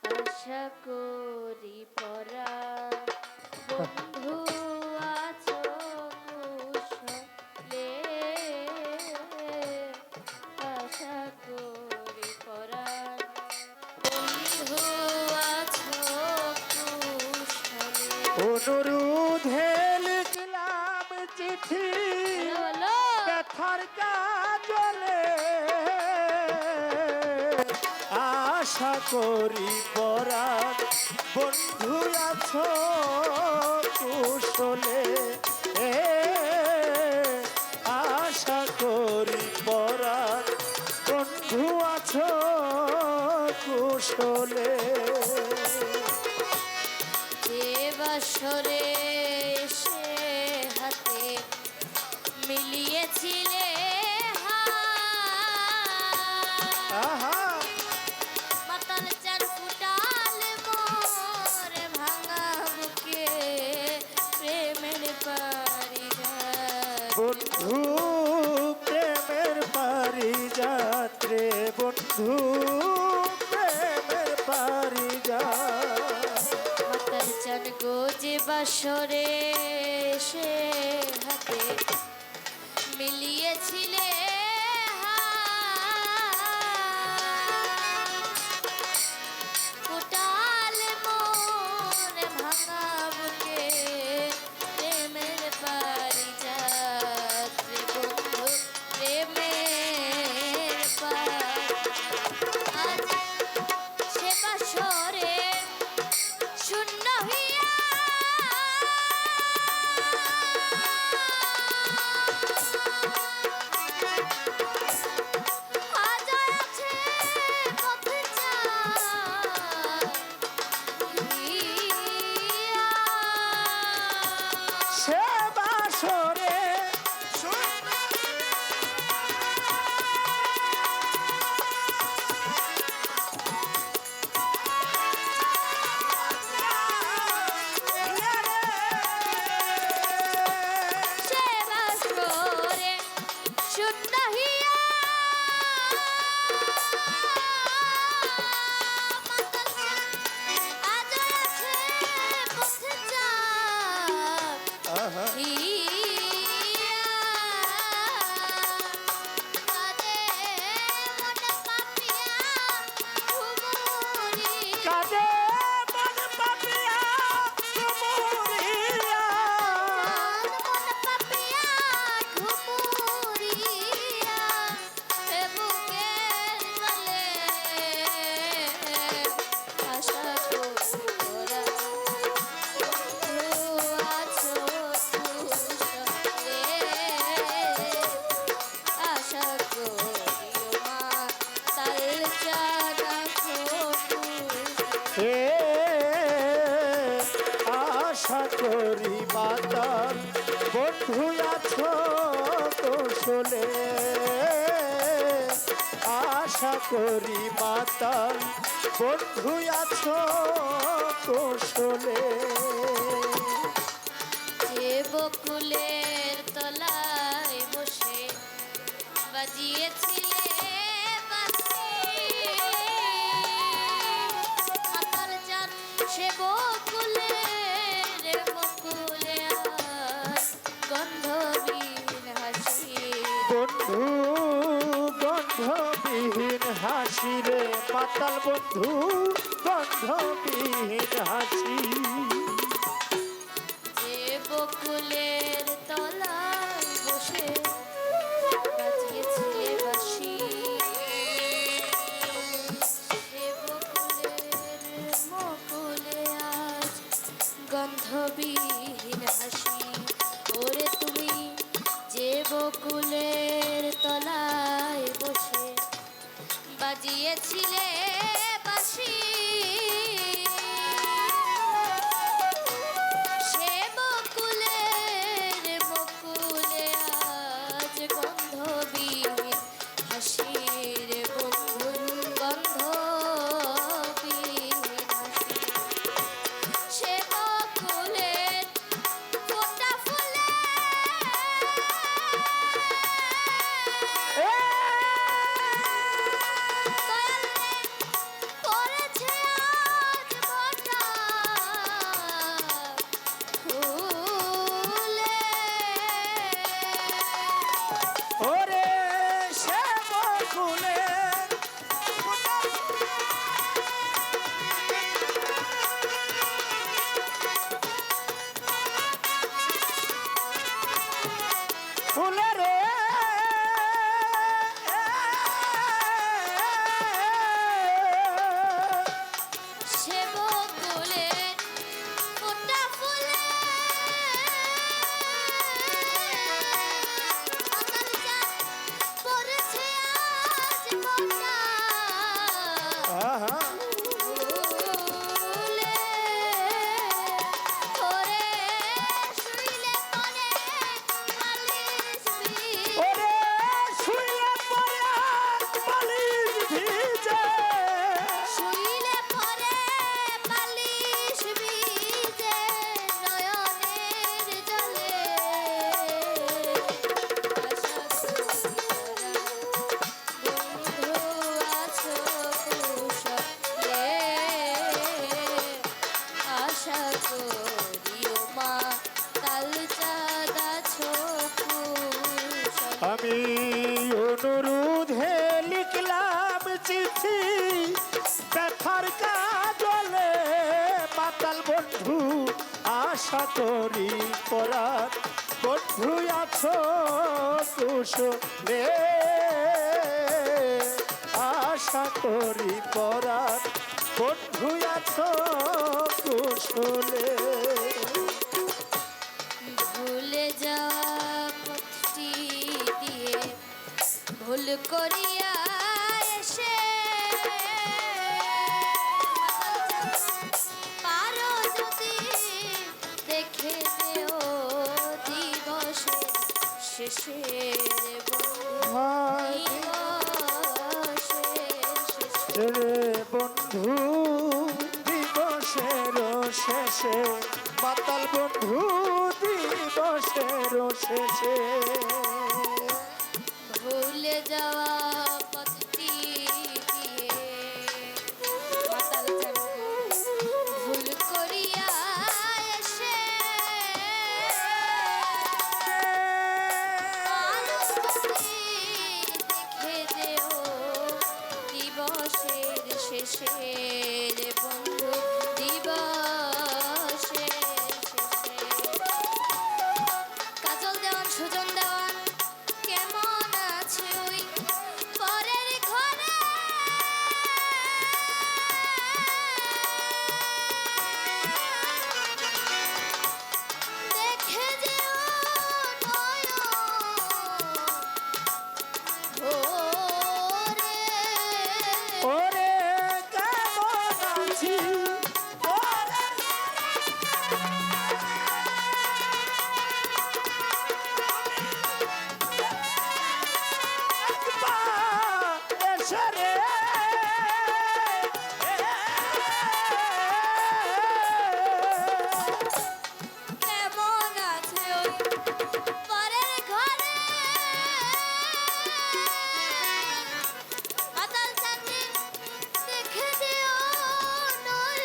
আশা করি পরাণ বন্ধু আছো কুশলে, আশা করি পরাণ বন্ধু আছো কুশলে। অনুরোধে লিখলাম চিঠি বলো ব্যথার কাজলে, আশা করি পরাণ বন্ধু আছো কুশলে, আশা করি পরাণ বন্ধু আছো কুশলে। যে বছরে সে হাতে মিলিয়েছিলে আহা মাতাল চার ফুটাল মোর ভাঙা বুকে প্রেমের পারিজাত। বন্ধু প্রেমের পারিজাত্রে, বন্ধু প্রেমের পারিজাত। মাতাল চান গো যে বাসরে সে হাতে মিলিয়েছিলে ফুটাল মোর ভাঙা বুকে প্রেমের পারিজাত রে বন্ধু প্রেমের আজ সে বাসরে শূন্য হইয়া আজ আছে পথে চাহিয়া। সে বাসরে সে বাসরে শূন্য হইয়া আজ আছে পথে আহা চাহিয়া। কাঁদে মন পাপিয়া ঘুমুরি কাঁদে মন পাপিয়া তুমুরিয়া, মন পাপিয়া ঘুমুরিয়া এ বুকের তলে আশা করি তোরা বন্ধু আছো কুশলে, আশা করি ও মা তাল চাঁদ আছো কুশলে। এ আশা করি মাতাল বন্ধু আছো কুশলে, আশা করি মাতাল বন্ধু আছো কুশলে। যে বকুলের তলায় বসে বাজিয়েছিলে বাঁশি মাতাল চাঁদ সে বকুলের বকুলে আজ গন্ধহীন হাসি। বন্ধু গন্ধবিহীন হাসি রে মাতাল বন্ধু গন্ধবিহীন হাসি। যে বকুলের তলায় বসে বাজিয়েছিলে বাঁশি সে বকুলের মকুলে আজ গন্ধবিহীন হাসি। ওরে তুমি যে বকুলের তলায় বসে বাজিয়েছিলে বাঁশি সে বকুলের অনুরোধে লিখলাম চিঠি ব্যথার কাজলে মাতাল বন্ধু আশা করি পরাণ বন্ধু আছো কুশলে আশা করি পরাণ বন্ধু আছো কুশলে ভুলে যাওয়া পথটি দিয়ে ভুল করিয়া এসে পারো যদি দেখে যেও দিবসে শেষের রে বন্ধু দিবসের শেষে মাতাল বন্ধু দিবসের শেষে ভুলে যাওয়া পথটি দিয়ে মাতাল চাঁদকে ভুল করিয়া এসে আলোকটি দেখে যেও দিবসের শেষে রে বন্ধু দিবসের শেষে কাজল দেওয়ান সুজন দেওয়ান কেমন আছে ওই পরের ঘরে দেখে যেও নয়ন ভোরে ওরে কেমন আছি ওরে একবার এসে রে কেমন আছে ওই পরের ঘরে মাতাল চাঁদনি দেখে যেও নয়ন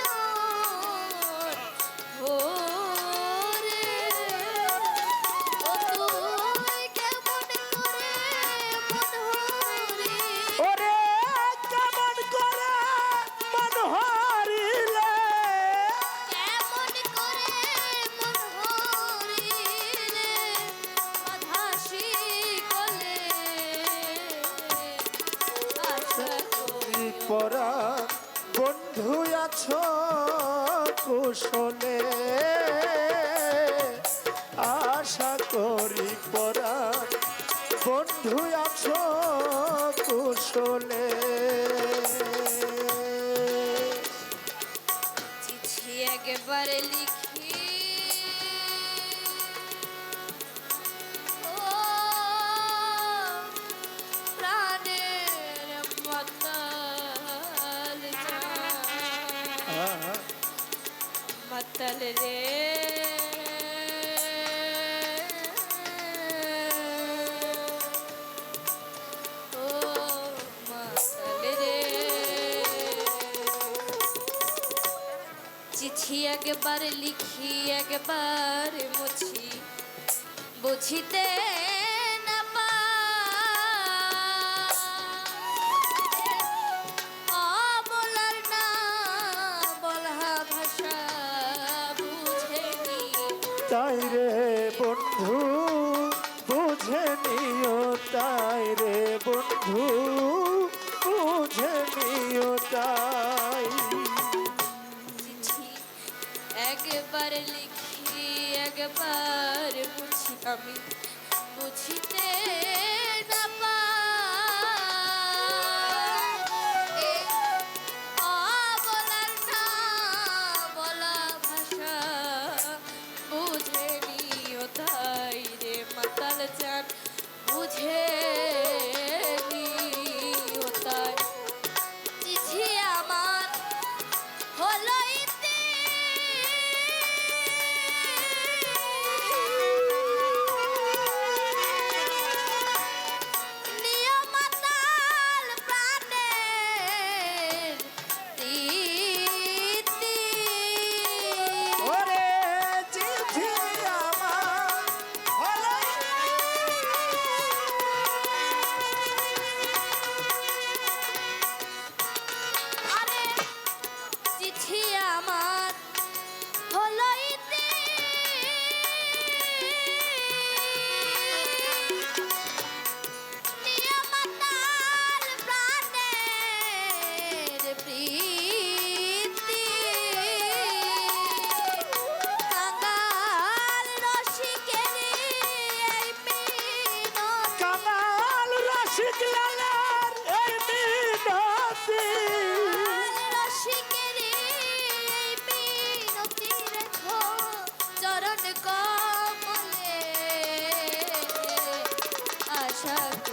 ভোরে ও তুই কেমন করে মন হরি ওরে কেমন করে মন হারিলে কেমন করে মন হরিলে মাধাসি গলে আশা করি পরা বন্ধু আছো কুশলে আশা করি পরা বন্ধু আছো কুশলে চিঠি একবার লিখি ও প্রাণের মাতাল মাতাল রে ও মাতাল রে চিঠি একবার লিখি একবার মুছি বুঝিতে না অবলার না বলা ভাষা বুঝেনি তাই রে বন্ধু বুঝে নিও তাই রে বন্ধু বুঝে নিও তাই চিঠি একবার লিখি একবার বুঝি আমি বুঝিতে না পাই অবলার না বলা ভাষা বুঝে নিও তাই রে মাতাল চান বুঝে নিও তাই চিঠি আমার হলো ইতি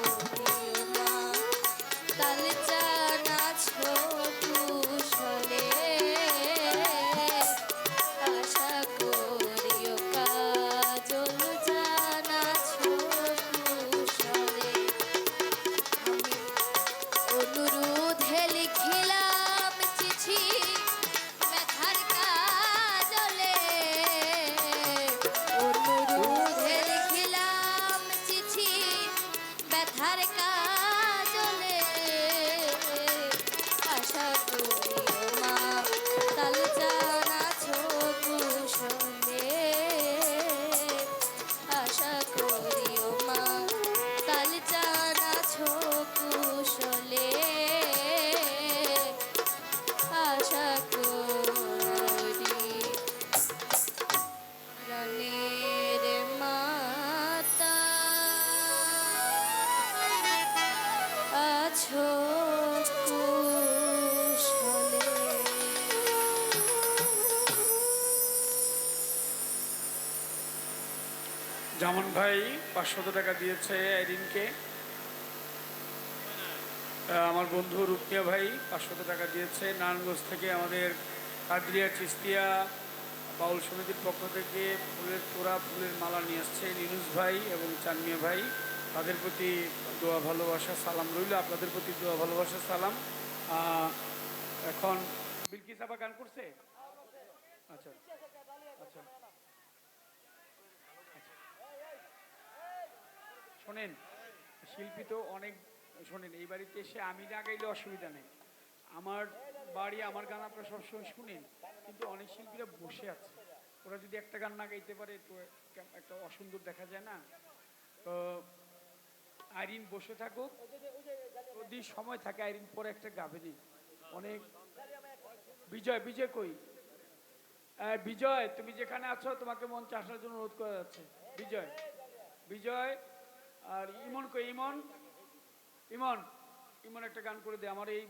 করিও মা কাল জানাছো কুশলে আশা করিও কাজল জানাছো কুশলে আমি অনুরোধে লিখিলাম চিঠি ব্যথার কাজলে অনুরোধে লিখিলাম চিঠি ব্যথার কাজলে আশা করিও মা কাল জানাছো কুশলে আশা করিও মা কাল জানাছো কুশলে আশা করি রণের মাতা আছো কুশলে। জামান ভাই 500 টাকা দিয়েছে আইরিনকে। আমার বন্ধু রুকিয়া ভাই 500 টাকা দিয়েছে। নারায়ণগঞ্জ থেকে আমাদের কাদরিয়া চিস্তিয়া বাউল সমিতির পক্ষ থেকে ফুলের তোড়া ফুলের মালা নিয়ে আসছে লিনুস ভাই এবং চানমিয়া ভাই। তাদের প্রতি দোয়া ভালোবাসা সালাম রইল, আপনাদের প্রতি দোয়া ভালোবাসা সালাম। এখন বিলকিস আপা গান করছে? আচ্ছা আচ্ছা, শোনেন শিল্পী তো অনেক, শোনেন এই বাড়িতে এসে আমি না গাইলে অসুবিধা নেই, আমার বাড়ি আমার গান আপনারা সবসময় শুনেন, কিন্তু অনেক শিল্পীরা বসে আছে, ওরা যদি একটা গান না গাইতে পারে তো একটা অসুন্দর দেখা যায় না। তো আইরিন বসে থাকুক, যদি সময় থাকে আইরিন পরে একটা গাবেনি অনেক। বিজয়, বিজয় কই? বিজয় তুমি যেখানে আছো তোমাকে মঞ্চে আসার জন্য অনুরোধ করা যাচ্ছে। বিজয়, বিজয় আর ইমন কই? ইমন, ইমন, ইমন একটা গান করে দে আমার এই